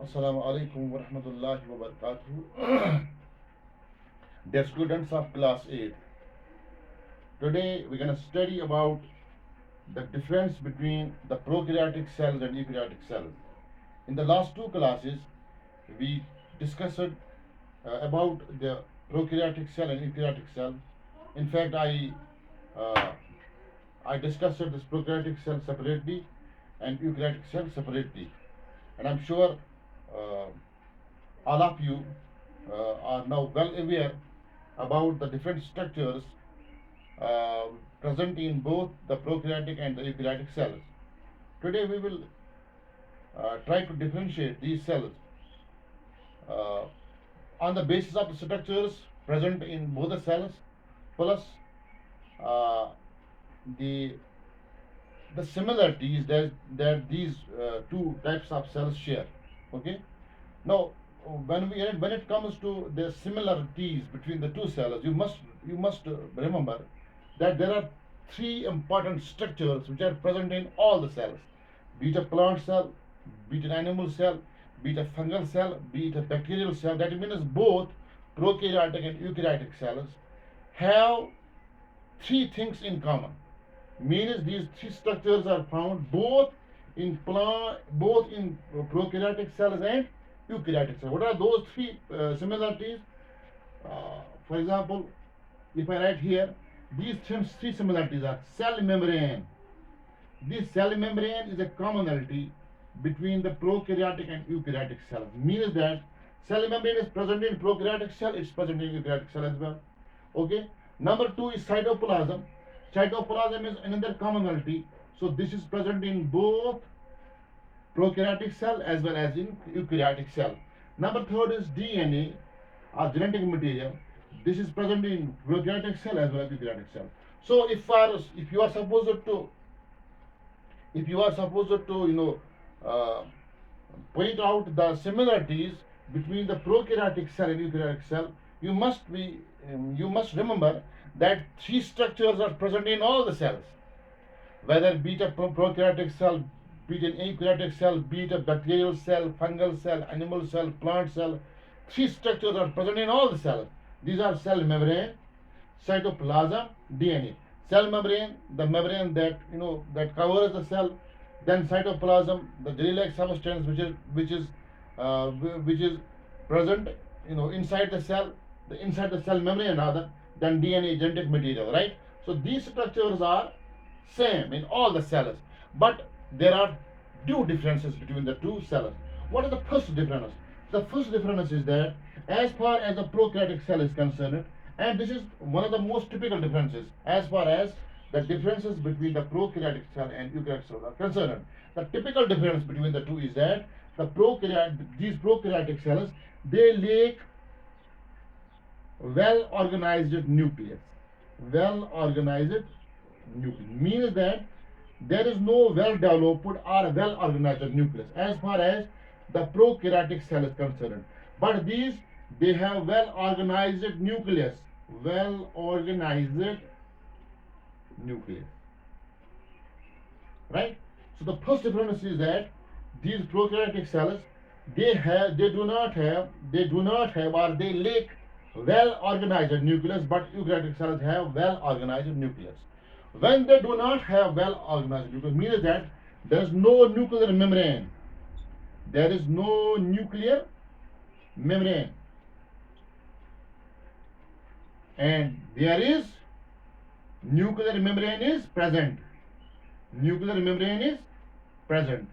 Assalamu alaikum wa rahmatullahi wa barakatuh. Dear students of class 8, today we're going to study about the difference between the prokaryotic cells and eukaryotic cells. In the last two classes, we discussed about the prokaryotic cell and eukaryotic cell. In fact, uh, I discussed this prokaryotic cell separately and eukaryotic cell separately, and I'm sure uh, all of you are now well aware about the different structures uh, present in both the prokaryotic and the eukaryotic cells. Today we will try to differentiate these cells uh, on the basis of the structures present in both the cells plus uh, the the similarities that these two types of cells share. Okay. Now, when it comes to the similarities between the two cells, you must remember that there are three important structures which are present in all the cells, be it a plant cell, be it an animal cell, be it a fungal cell, be it a bacterial cell. That means both prokaryotic and eukaryotic cells have three things in common. Means these three structures are found both in prokaryotic cells and eukaryotic cells. What are those three similarities? For example, if I write here, these three similarities are cell membrane. This cell membrane is a commonality between the prokaryotic and eukaryotic cell. Means that cell membrane is present in prokaryotic cell, it's present in eukaryotic cell as well. Okay. Number two is cytoplasm. Cytoplasm is another commonality. So this is present in both prokaryotic cell as well as in eukaryotic cell. Number third is DNA or genetic material. This is present in prokaryotic cell as well as eukaryotic cell. So if you are supposed to uh, point out the similarities between the prokaryotic cell and eukaryotic cell, you must remember that three structures are present in all the cells, whether be it a prokaryotic cell, be it an eukaryotic cell, be it a bacterial cell, fungal cell, animal cell, plant cell. Three structures are present in all the cells. These are cell membrane, cytoplasm, DNA. Cell membrane, the membrane that covers the cell. Then cytoplasm, the jelly-like substance which is present inside the cell, inside the cell membrane rather. Then DNA, genetic material, right? So these structures are same in all the cells, but there are two differences between the two cells. What is the first difference? The first difference is that as far as the prokaryotic cell is concerned, and this is one of the most typical differences as far as the differences between the prokaryotic cell and eukaryotic cell are concerned. The typical difference between the two is that these prokaryotic cells, they lack well organized nucleus. Well organized nucleus means that there is no well developed or well organized nucleus as far as the prokaryotic cell is concerned. But these, they have well organized nucleus. Well organized nucleus. Right? So the first difference is that these prokaryotic cells, they do not have or they lack well organized nucleus, but eukaryotic cells have well organized nucleus. When they do not have well organized nucleus, means that there is no nuclear membrane. There is no nuclear membrane, and there is nuclear membrane is present. Nuclear membrane is present.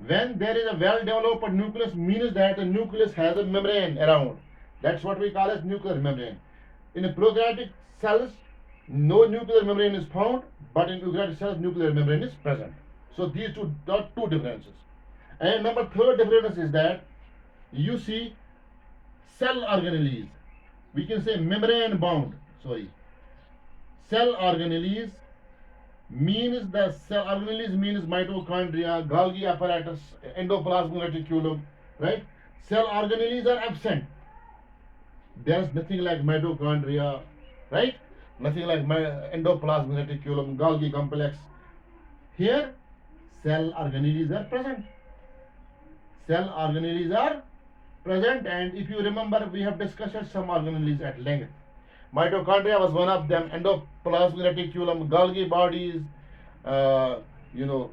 When there is a well developed nucleus, means that the nucleus has a membrane around. That's what we call as nuclear membrane. In a prokaryotic cells, no nuclear membrane is found, but in eukaryotic cells, nuclear membrane is present. So these are two differences. And number third difference is that you see cell organelles. We can say membrane bound. Sorry. Cell organelles means the cell organelles means mitochondria, Golgi apparatus, endoplasmic reticulum, right? Cell organelles are absent. There is nothing like mitochondria, right? Nothing like endoplasmic reticulum, Golgi complex. Here, cell organelles are present. cell organelles are present, and if you remember, we have discussed some organelles at length. Mitochondria was one of them, endoplasmic reticulum, Golgi bodies, uh, you know,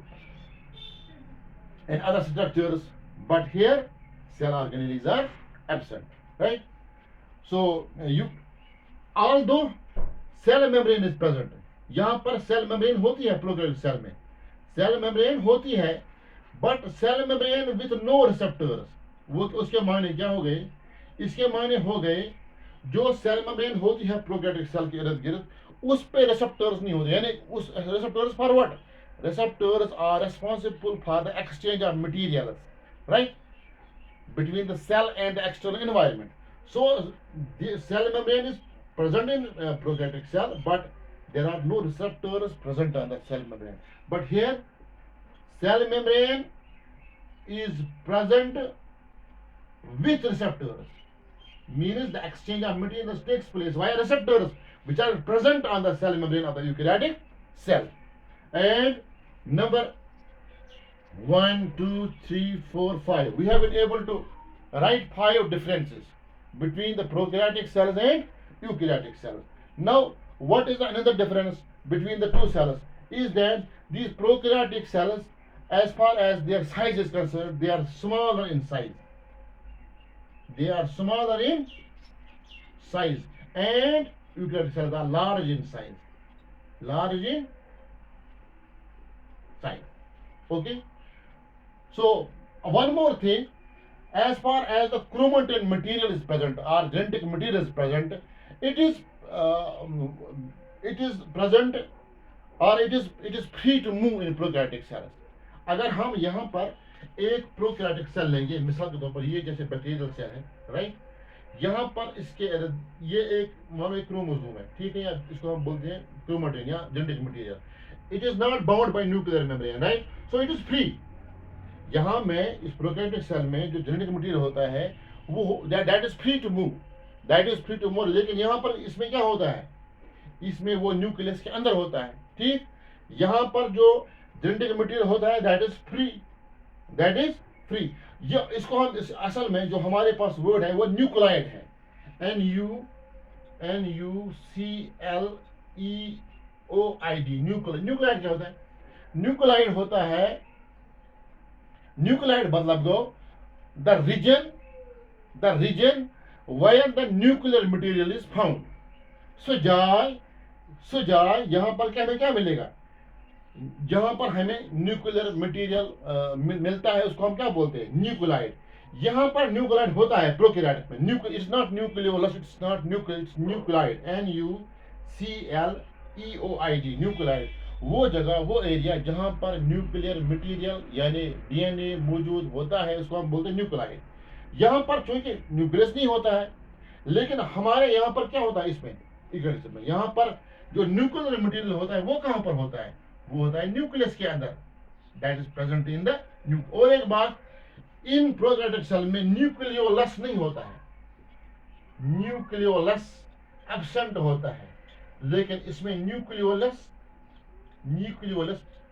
and other structures. But here, cell organelles are absent, right? So, although cell membrane is present, यहाँ पर cell membrane होती है prokaryotic cell में, cell membrane होती है, but cell membrane with no receptors. वो उसके मायने क्या हो गए? इसके मायने हो गए जो सेल मेम्ब्रेन होती है प्रोकैरियोटिक सेल के इर्द गिर्द उस पे रिसेप्टर्स नहीं होते, यानी उस receptors for what? Receptors are responsible for the exchange of materials, right, between the cell and the external environment. So the cell membrane is present in prokaryotic cell, but there are no receptors present on the cell membrane. But here, cell membrane is present with receptors, means the exchange of materials takes place via receptors which are present on the cell membrane of the eukaryotic cell. And number 1, 2, 3, 4, 5, we have been able to write 5 differences between the prokaryotic cells and eukaryotic cells. Now, what is another difference between the two cells? Is that these prokaryotic cells, as far as their size is concerned, they are smaller in size. They are smaller in size, and eukaryotic cells are large in size. Large in size. Okay. So one more thing, as far as the chromatin material is present or genetic material is present, it is present, or it is free to move in prokaryotic cells. अगर हम यहाँ पर एक prokaryotic cell लेंगे, मिसाल के तौर पर ये जैसे बैक्टीरियल सेल है, राइट, यहाँ पर इसके ये एक मानो एक क्रोमोसोम है, ठीक है, या इसको हम बोलते हैं क्रोमेटिन या genetic material. It is not bound by nuclear membrane, right, so it is free. यहाँ में इस प्रोकैरियोटिक सेल में जो जेनेटिक मटेरियल होता है वो that is free to move, लेकिन यहाँ पर इसमें क्या होता है, इसमें वो न्यूक्लियस के अंदर होता है, ठीक. यहाँ पर जो जेनेटिक मटेरियल होता है दैट इज फ्री. ये इसको हम असल में जो हमारे पास वर्ड है वो न्यूक्लियाइड है, NuCleoid. न्यूक्लियाइड क्या होता है? न्यूक्लियाइड होता है, न्यूक्लियाइड मतलब दो the region where the nuclear material is found. Sujay यहाँ पर क्या मिलेगा? जहां पर हमें न्यूक्लियर मटेरियल मिलता है उसको हम क्या बोलते हैं? न्यूक्लियाइड. यहाँ पर न्यूक्लियाइड होता है प्रोकैरियोटिक में. It's not nucleolus, it's nuclide. NuCleoid, nuclide. वो जगह, वो एरिया जहां पर न्यूक्लियर मटेरियल यानी DNA मौजूद होता है उसको हम बोलते हैं न्यूक्लियाइड. यहाँ पर चूंकि न्यूक्लियस नहीं होता है, लेकिन हमारे यहाँ पर क्या होता है, इसमें यहाँ पर जो न्यूक्लियर मटेरियल होता है वो कहां पर होता है? वो होता है न्यूक्लियस के अंदर, that is present in the. और एक बात, इन प्रोकैरियोटिक सेल में न्यूक्लियोलस नहीं होता है, न्यूक्लियोलस एब्सेंट होता है, लेकिन इसमें न्यूक्लियोलस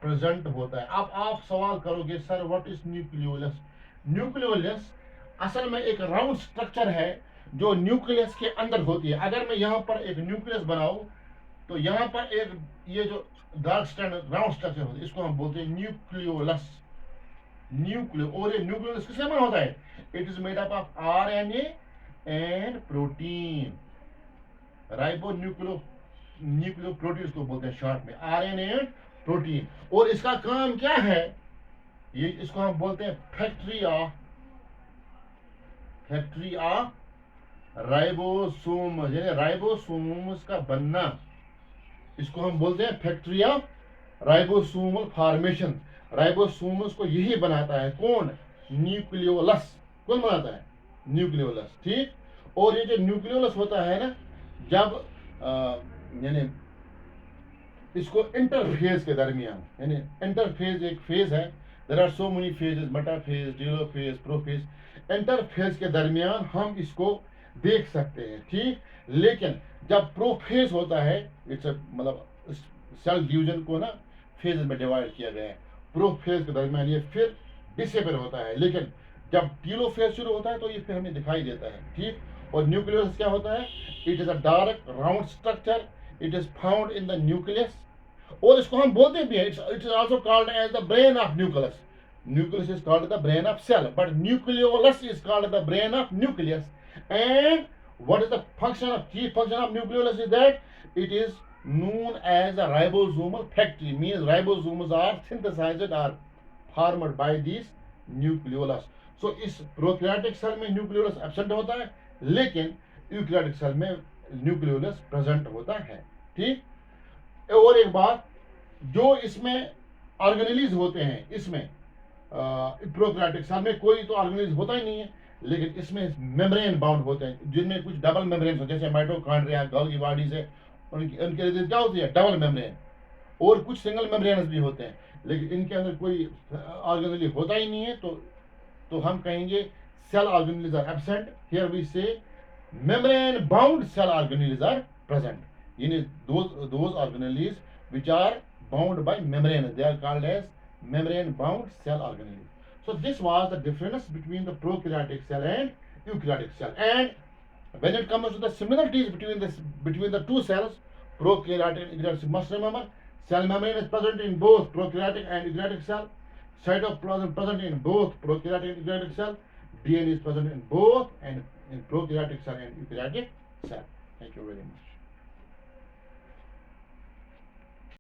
प्रेजेंट होता है. अब आप सवाल करोगे sir what is nucleolus? Nucleolus असल में एक राउंड स्ट्रक्चर है जो न्यूक्लियस के अंदर होती है. अगर मैं यहाँ पर एक न्यूक्लियस बनाऊं तो यहाँ पर एक ये जो डार्क स्टैंड राउंड स्ट्रक्चर होता है इसको हम बोलते हैं न्यूक्लियोलस. और ये न्यूक्लियोलस किससे बना होता है? It is made up of RNA and protein. Nucleoprotein को बोलते हैं शॉर्ट में, RNA एंड प्रोटीन. और इसका काम क्या है? ये इसको हम बोलते हैं फैक्ट्री ऑफ राइबोसोम, यानी राइबोसोम्स का बनना, इसको हम बोलते हैं factory of ribosomal formation. Ribosomes को यही बनाता है कौन? न्यूक्लियोलस. कौन बनाता है? न्यूक्लियोलस, ठीक. और ये जो न्यूक्लियोलस होता है ना, जब यानी इसको इंटरफेज के दरमियान, यानी इंटरफेज एक फेज है, there are so many phases, metaphase, telophase, prophase. Interphase के दरमियान हम इसको देख सकते हैं, ठीक. लेकिन जब प्रोफेज होता है, इट्स मतलब सेल डिवीजन को ना फेज में डिवाइड किया गया है. प्रोफेज के दरमियान ये फिर डिसेपर होता है, लेकिन जब टीलोफेज शुरू होता है तो ये फिर हमें दिखाई देता है, ठीक। और न्यूक्लियस क्या होता है? It is a dark round structure, it is found in the nucleus, और इसको हम बोलते भी हैं, it is also called as the brain of nucleus. Nucleus is called the brain of cell, but nucleolus is called the brain of nucleus. And what is the function of chief function of nucleolus is that it is known as a ribosomal factory, means ribosomes are synthesized or formed by these nucleolus. So इस prokaryotic cell में nucleolus absent होता है, लेकिन eukaryotic cell में nucleolus present होता है, ठीक। और एक बात, जो इसमें ऑर्गेनेलीज होते हैं, इसमें प्रोकैरियोटिक सेल में कोई तो ऑर्गेनेलीज होता ही नहीं है, लेकिन इसमें मेम्ब्रेन बाउंड होते हैं, जिनमें कुछ डबल मेम्ब्रेन होते हैं, जैसे माइटोकॉन्ड्रिया, गोल्गी बॉडी से उनके लिए क्या होती है? Double membrane. और कुछ सिंगल मेम्ब्रेन भी होते हैं, लेकिन इनके अंदर कोई ऑर्गेनेली होता ही नहीं है, तो हम कहेंगे cell organelles are absent. Here we say membrane bound cell organelles are present, यानी those organelles which are bound by membrane, they are called as membrane bound cell organelles. So this was the difference between the prokaryotic cell and eukaryotic cell. And when it comes to the similarities between the two cells, prokaryotic and eukaryotic, must remember cell membrane is present in both prokaryotic and eukaryotic cell. Cytoplasm present in both prokaryotic and eukaryotic cell. DNA is present in both and in prokaryotic cell and eukaryotic cell. Thank you very much.